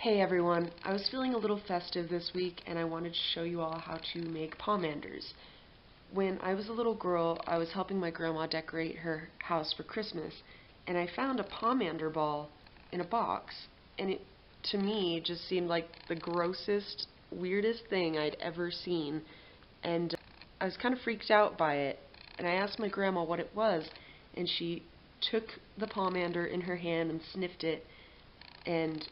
Hey everyone, I was feeling a little festive this week and I wanted to show you all how to make pomanders. When I was a little girl, I was helping my grandma decorate her house for Christmas and I found a pomander ball in a box, and it, to me, just seemed like the grossest, weirdest thing I'd ever seen, and I was kind of freaked out by it, and I asked my grandma what it was, and she took the pomander in her hand and sniffed it and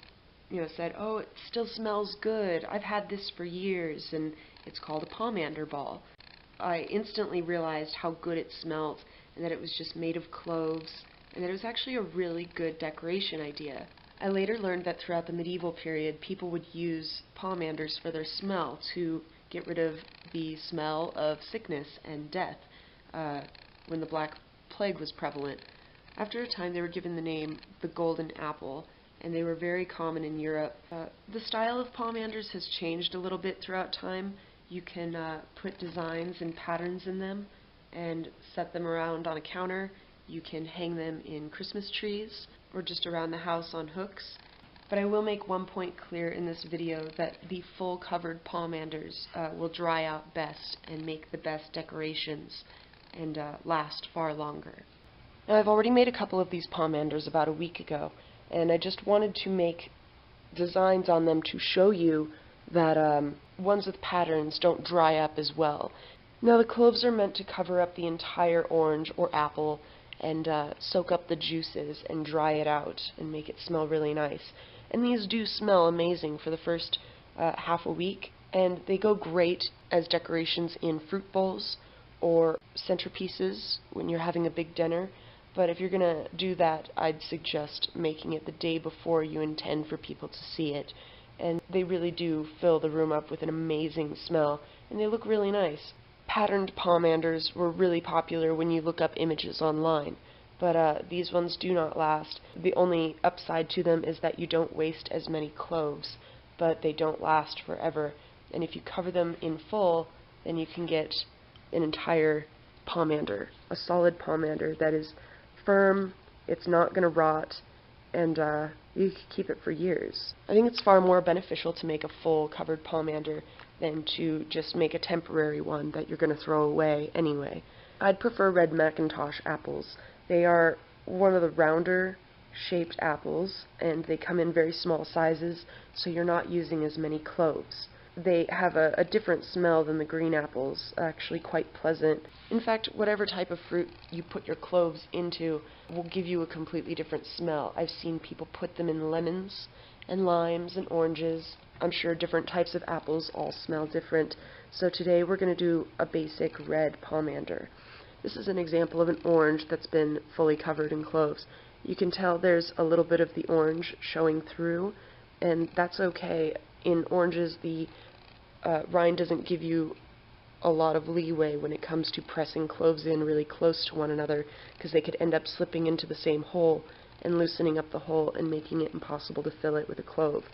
said, "Oh, it still smells good. I've had this for years, and it's called a pomander ball." I instantly realized how good it smelled, and that it was just made of cloves, and that it was actually a really good decoration idea. I later learned that throughout the medieval period, people would use pomanders for their smell to get rid of the smell of sickness and death when the Black Plague was prevalent. After a time, they were given the name the golden apple, and they were very common in Europe. The style of pomanders has changed a little bit throughout time. You can put designs and patterns in them and set them around on a counter. You can hang them in Christmas trees or just around the house on hooks. But I will make one point clear in this video, that the full covered pomanders will dry out best and make the best decorations and last far longer. Now, I've already made a couple of these pomanders about a week ago, and I just wanted to make designs on them to show you that ones with patterns don't dry up as well. Now, the cloves are meant to cover up the entire orange or apple and soak up the juices and dry it out and make it smell really nice. And these do smell amazing for the first half a week, and they go great as decorations in fruit bowls or centerpieces when you're having a big dinner. But if you're going to do that, I'd suggest making it the day before you intend for people to see it. And they really do fill the room up with an amazing smell, and they look really nice. Patterned pomanders were really popular when you look up images online, but these ones do not last. The only upside to them is that you don't waste as many cloves, but they don't last forever. And if you cover them in full, then you can get an entire pomander, a solid pomander that is firm, it's not going to rot, and you can keep it for years. I think it's far more beneficial to make a full covered pomander than to just make a temporary one that you're going to throw away anyway. I'd prefer red Macintosh apples. They are one of the rounder shaped apples, and they come in very small sizes, so you're not using as many cloves. They have a different smell than the green apples, actually quite pleasant. In fact, whatever type of fruit you put your cloves into will give you a completely different smell. I've seen people put them in lemons and limes and oranges. I'm sure different types of apples all smell different. So today we're going to do a basic red pomander. This is an example of an orange that's been fully covered in cloves. You can tell there's a little bit of the orange showing through, and that's okay. In oranges, the rind doesn't give you a lot of leeway when it comes to pressing cloves in really close to one another, because they could end up slipping into the same hole and loosening up the hole and making it impossible to fill it with a clove.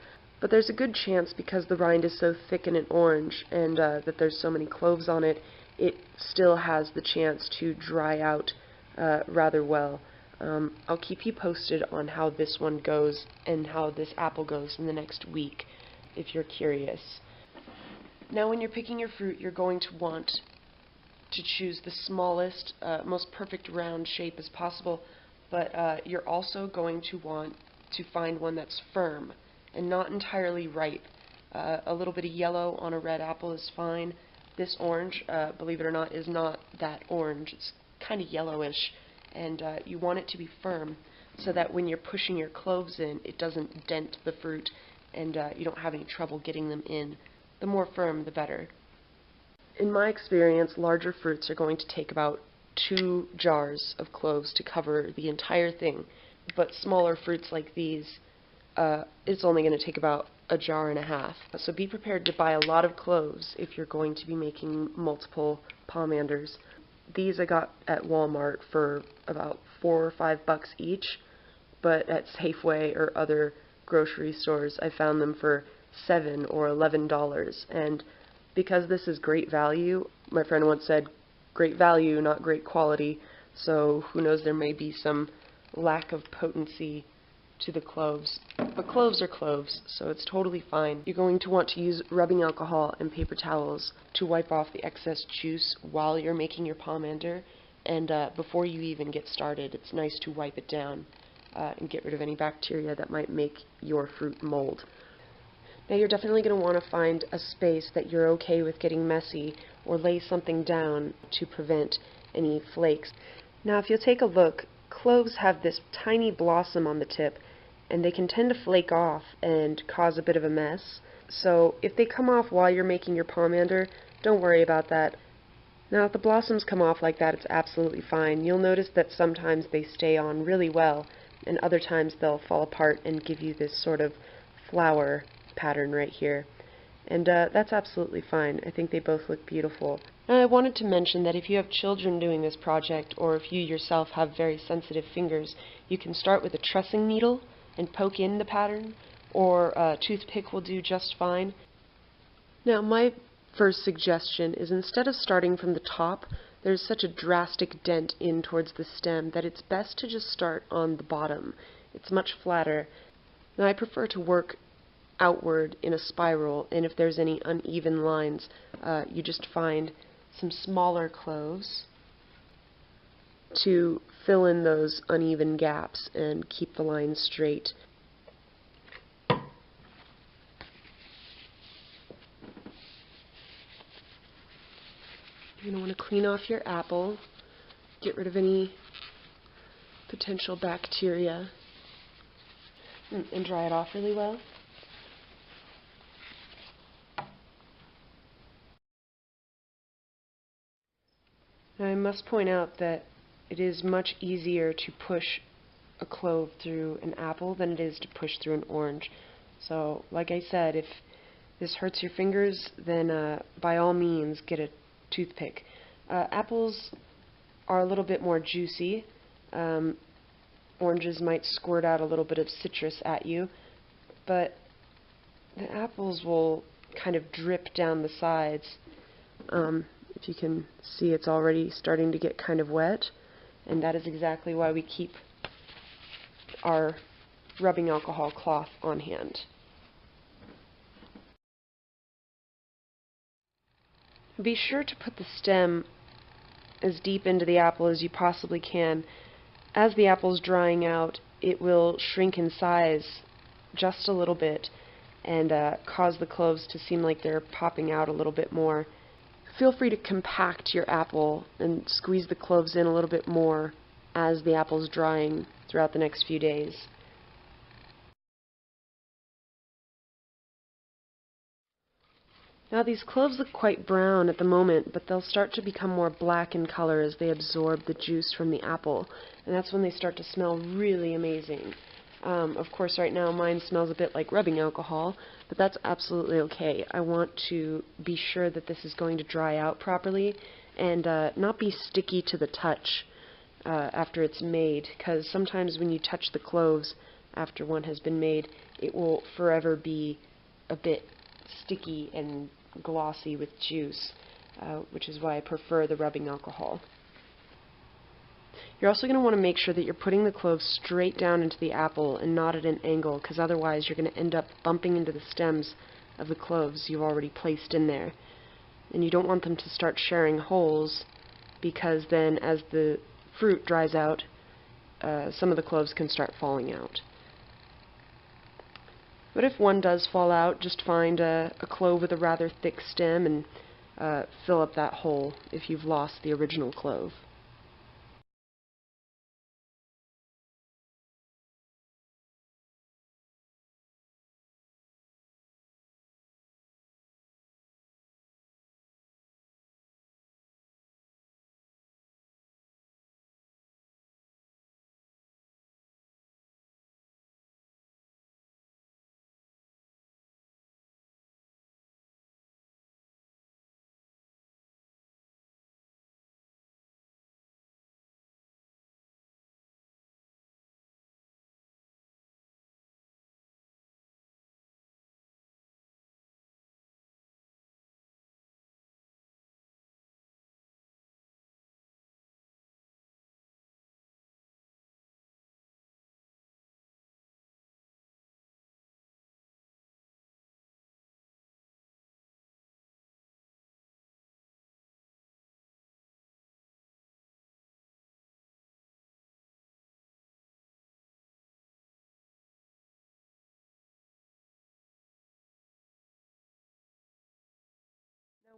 But there's a good chance, because the rind is so thick in an orange and that there's so many cloves on it, it still has the chance to dry out rather well. I'll keep you posted on how this one goes and how this apple goes in the next week, if you're curious. Now, when you're picking your fruit, you're going to want to choose the smallest, most perfect round shape as possible, but you're also going to want to find one that's firm and not entirely ripe. A little bit of yellow on a red apple is fine. This orange, believe it or not, is not that orange. It's kind of yellowish, and you want it to be firm so that when you're pushing your cloves in, it doesn't dent the fruit and you don't have any trouble getting them in. The more firm, the better. In my experience, larger fruits are going to take about 2 jars of cloves to cover the entire thing, but smaller fruits like these, it's only going to take about 1.5 jars. So be prepared to buy a lot of cloves if you're going to be making multiple pomanders. These I got at Walmart for about $4 or $5 each, but at Safeway or other grocery stores I found them for $7 or $11. And because this is great value, my friend once said, great value, not great quality, so who knows, there may be some lack of potency to the cloves. But cloves are cloves, so it's totally fine. You're going to want to use rubbing alcohol and paper towels to wipe off the excess juice while you're making your pomander. And before you even get started, it's nice to wipe it down and get rid of any bacteria that might make your fruit mold. Now you're definitely going to want to find a space that you're okay with getting messy, or lay something down to prevent any flakes. Now if you'll take a look, cloves have this tiny blossom on the tip, and they can tend to flake off and cause a bit of a mess. So if they come off while you're making your pomander, don't worry about that. Now if the blossoms come off like that, it's absolutely fine. You'll notice that sometimes they stay on really well, and other times they'll fall apart and give you this sort of flower pattern right here. And that's absolutely fine. I think they both look beautiful. Now I wanted to mention that if you have children doing this project, or if you yourself have very sensitive fingers, you can start with a trussing needle and poke in the pattern, or a toothpick will do just fine. Now my first suggestion is, instead of starting from the top, there's such a drastic dent in towards the stem that it's best to just start on the bottom. It's much flatter. Now I prefer to work outward in a spiral, and if there's any uneven lines, you just find some smaller cloves to fill in those uneven gaps and keep the lines straight. You're going to want to clean off your apple, get rid of any potential bacteria, and dry it off really well. Now I must point out that it is much easier to push a clove through an apple than it is to push through an orange. So, like I said, if this hurts your fingers, then by all means get a toothpick. Apples are a little bit more juicy. Oranges might squirt out a little bit of citrus at you, but the apples will kind of drip down the sides. If you can see, it's already starting to get kind of wet, and that is exactly why we keep our rubbing alcohol cloth on hand. Be sure to put the stem as deep into the apple as you possibly can. As the apple's drying out, it will shrink in size just a little bit and cause the cloves to seem like they're popping out a little bit more. Feel free to compact your apple and squeeze the cloves in a little bit more as the apple's drying throughout the next few days. Now these cloves look quite brown at the moment, but they'll start to become more black in color as they absorb the juice from the apple, and that's when they start to smell really amazing. Of course, right now mine smells a bit like rubbing alcohol, but that's absolutely okay. I want to be sure that this is going to dry out properly and not be sticky to the touch after it's made, because sometimes when you touch the cloves after one has been made, it will forever be a bit sticky and glossy with juice, which is why I prefer the rubbing alcohol. You're also going to want to make sure that you're putting the cloves straight down into the apple and not at an angle, because otherwise you're going to end up bumping into the stems of the cloves you've already placed in there. And you don't want them to start sharing holes, because then as the fruit dries out, some of the cloves can start falling out. But if one does fall out, just find a clove with a rather thick stem and fill up that hole if you've lost the original clove.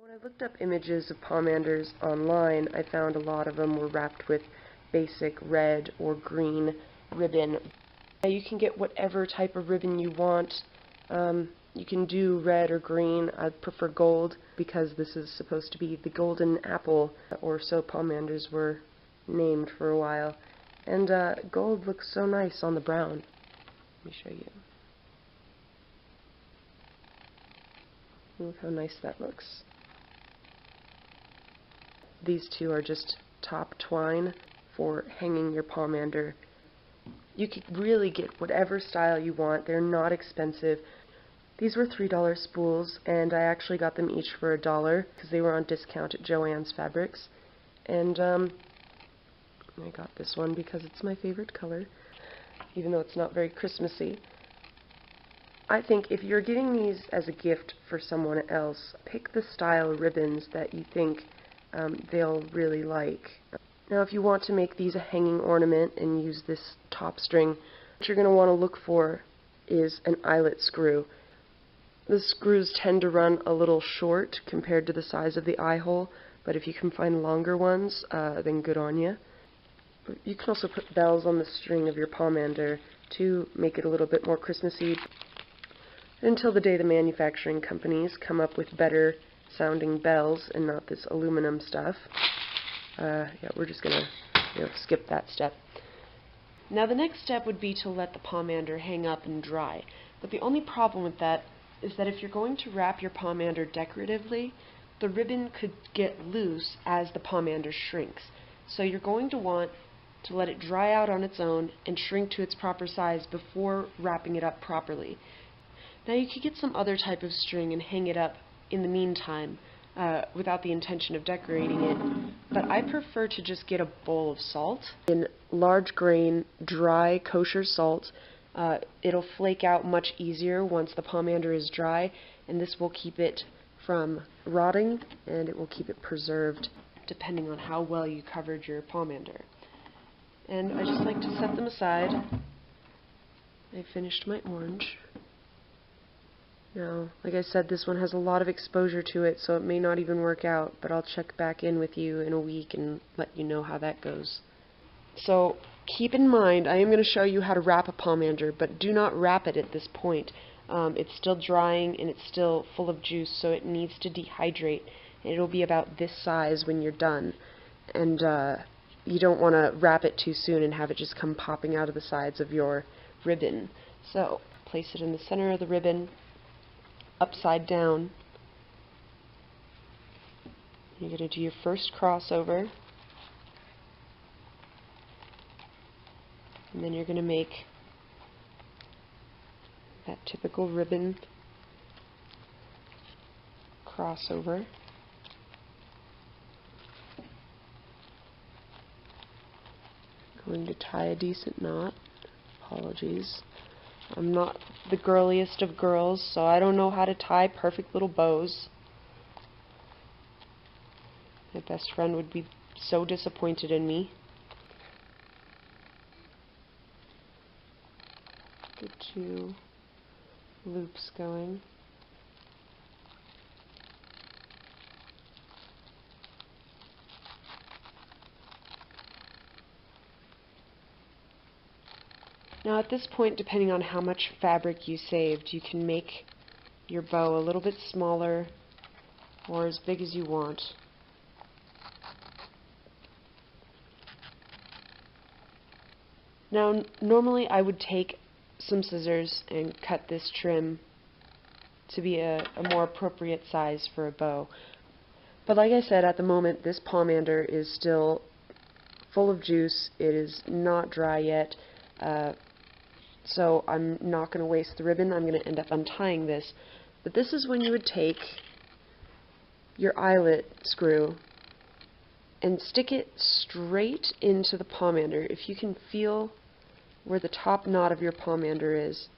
When I looked up images of pomanders online, I found a lot of them were wrapped with basic red or green ribbon. You can get whatever type of ribbon you want. You can do red or green. I prefer gold because this is supposed to be the golden apple, or so pomanders were named for a while. And gold looks so nice on the brown. Let me show you. Look how nice that looks. These two are just top twine for hanging your pomander. You could really get whatever style you want. They're not expensive. These were $3 spools, and I actually got them each for $1 because they were on discount at Joann's Fabrics. And I got this one because it's my favorite color, even though it's not very Christmassy. I think if you're getting these as a gift for someone else, pick the style ribbons that you think they'll really like. Now, if you want to make these a hanging ornament and use this top string, what you're going to want to look for is an eyelet screw. The screws tend to run a little short compared to the size of the eye hole, but if you can find longer ones, then good on you. You can also put bells on the string of your pomander to make it a little bit more Christmassy, until the day the manufacturing companies come up with better sounding bells and not this aluminum stuff. Yeah, we're just going to skip that step. Now the next step would be to let the pomander hang up and dry. But the only problem with that is that if you're going to wrap your pomander decoratively, the ribbon could get loose as the pomander shrinks. So you're going to want to let it dry out on its own and shrink to its proper size before wrapping it up properly. Now you could get some other type of string and hang it up in the meantime, without the intention of decorating it, but I prefer to just get a bowl of salt. In large grain, dry, kosher salt, it'll flake out much easier once the pomander is dry, and this will keep it from rotting, and it will keep it preserved depending on how well you covered your pomander. And I just like to set them aside. I finished my orange. Now, like I said, this one has a lot of exposure to it, so it may not even work out, but I'll check back in with you in a week and let you know how that goes. So, keep in mind, I am going to show you how to wrap a pomander, but do not wrap it at this point. It's still drying and it's still full of juice, so it needs to dehydrate. And it'll be about this size when you're done. And you don't want to wrap it too soon and have it just come popping out of the sides of your ribbon. So, place it in the center of the ribbon, upside down. You're going to do your first crossover, and then you're going to make that typical ribbon crossover. Going to tie a decent knot. Apologies. I'm not the girliest of girls, so I don't know how to tie perfect little bows. My best friend would be so disappointed in me. Get 2 loops going. Now at this point, depending on how much fabric you saved, you can make your bow a little bit smaller or as big as you want. Now normally I would take some scissors and cut this trim to be a more appropriate size for a bow. But like I said, at the moment this pomander is still full of juice. It is not dry yet. So I'm not going to waste the ribbon. I'm going to end up untying this. But this is when you would take your eyelet screw and stick it straight into the pomander. If you can feel where the top knot of your pomander is,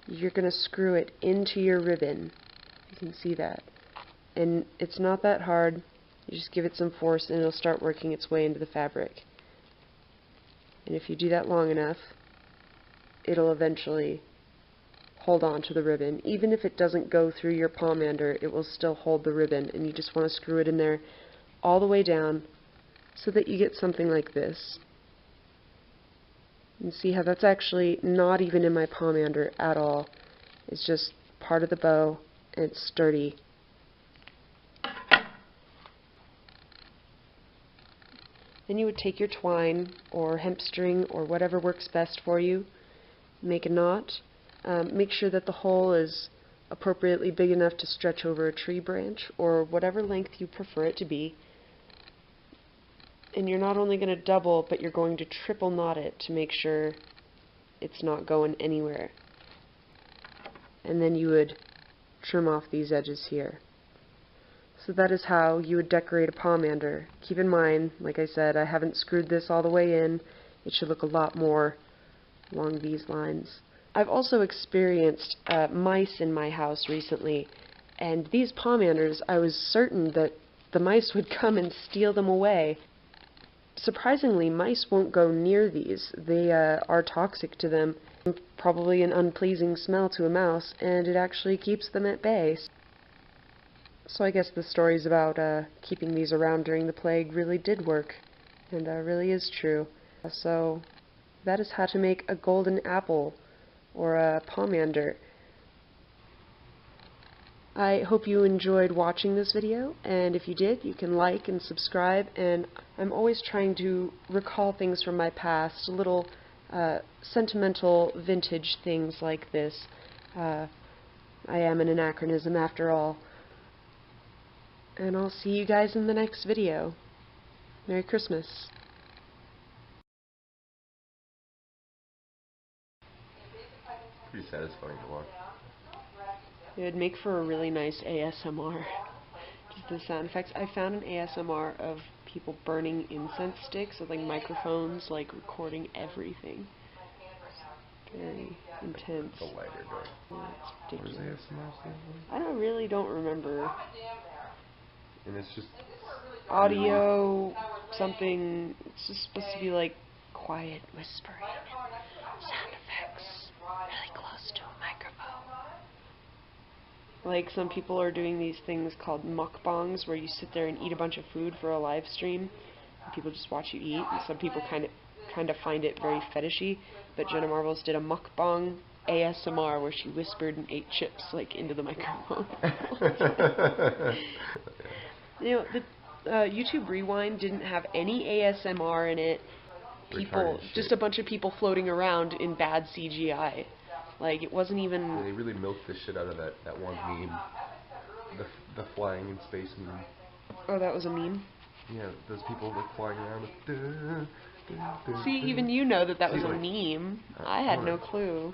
you're going to screw it into your ribbon. You can see that. And it's not that hard. You just give it some force and it'll start working its way into the fabric. And if you do that long enough, it'll eventually hold on to the ribbon. Even if it doesn't go through your pomander, it will still hold the ribbon, and you just want to screw it in there all the way down so that you get something like this. You can see how that's actually not even in my pomander at all. It's just part of the bow, and it's sturdy. Then you would take your twine or hemp string or whatever works best for you, make a knot. Make sure that the hole is appropriately big enough to stretch over a tree branch or whatever length you prefer it to be. And you're not only going to double, but you're going to triple knot it to make sure it's not going anywhere. And then you would trim off these edges here. So that is how you would decorate a pomander. Keep in mind, like I said, I haven't screwed this all the way in. It should look a lot more along these lines. I've also experienced mice in my house recently, and these pomanders, I was certain that the mice would come and steal them away. Surprisingly, mice won't go near these. They are toxic to them, probably an unpleasing smell to a mouse, and it actually keeps them at bay. So I guess the stories about keeping these around during the plague really did work, and really is true. So that is how to make a golden apple, or a pomander. I hope you enjoyed watching this video, and if you did, you can like and subscribe, and I'm always trying to recall things from my past, little sentimental vintage things like this. I am an anachronism after all. And I'll see you guys in the next video. Merry Christmas. Pretty satisfying to watch. It would make for a really nice ASMR. Just the sound effects. I found an ASMR of people burning incense sticks with like microphones, like recording everything. Very intense. The lighter going. Yeah, it's ridiculous. What does ASMR stand for? I really don't remember. And it's just Audio something. It's just supposed to be like quiet whispering. Sound effects really close to a microphone. Like some people are doing these things called mukbangs, where you sit there and eat a bunch of food for a live stream. And people just watch you eat, and some people kind of find it very fetishy. But Jenna Marbles did a mukbang ASMR where she whispered and ate chips like into the microphone. You know, the YouTube Rewind didn't have any ASMR in it. People, just a bunch of people floating around in bad CGI. Like, it wasn't even... Yeah, they really milked the shit out of that one meme. The flying in space meme. Oh, that was a meme? Yeah, those people like flying around with... See, even you know that was a meme. I had no clue.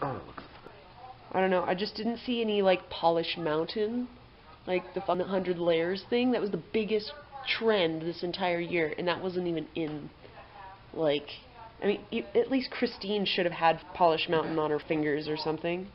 I don't know, I just didn't see any, like, polished mountain. Like, the 100 layers thing. That was the biggest trend this entire year, and that wasn't even in, like... I mean, at least Christine should have had polished mountain on her fingers or something.